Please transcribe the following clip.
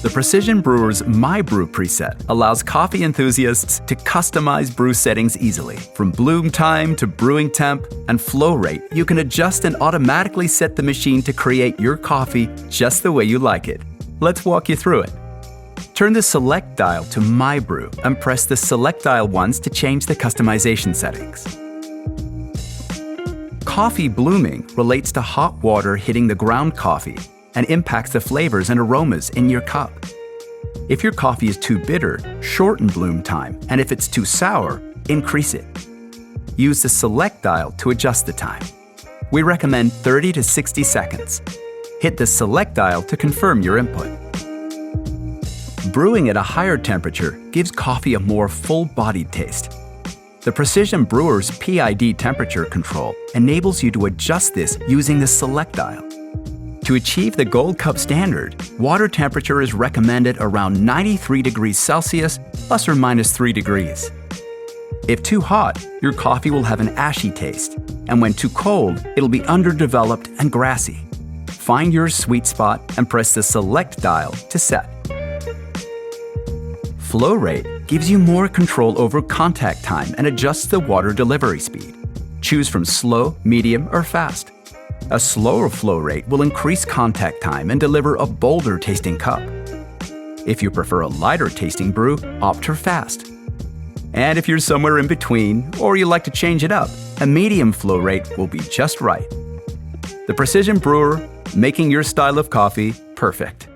The Precision Brewer's My Brew preset allows coffee enthusiasts to customize brew settings easily. From bloom time to brewing temp and flow rate, you can adjust and automatically set the machine to create your coffee just the way you like it. Let's walk you through it. Turn the Select dial to My Brew and press the Select dial once to change the customization settings. Coffee blooming relates to hot water hitting the ground coffee and impacts the flavors and aromas in your cup. If your coffee is too bitter, shorten bloom time, and if it's too sour, increase it. Use the Select dial to adjust the time. We recommend 30 to 60 seconds. Hit the Select dial to confirm your input. Brewing at a higher temperature gives coffee a more full-bodied taste. The Precision Brewer's PID temperature control enables you to adjust this using the Select dial. To achieve the Gold Cup standard, water temperature is recommended around 93 degrees Celsius plus or minus 3 degrees. If too hot, your coffee will have an ashy taste, and when too cold, it'll be underdeveloped and grassy. Find your sweet spot and press the Select dial to set. Flow rate gives you more control over contact time and adjusts the water delivery speed. Choose from slow, medium, or fast. A slower flow rate will increase contact time and deliver a bolder tasting cup. If you prefer a lighter tasting brew, opt for fast. And if you're somewhere in between, or you like to change it up, a medium flow rate will be just right. The Precision Brewer, making your style of coffee perfect.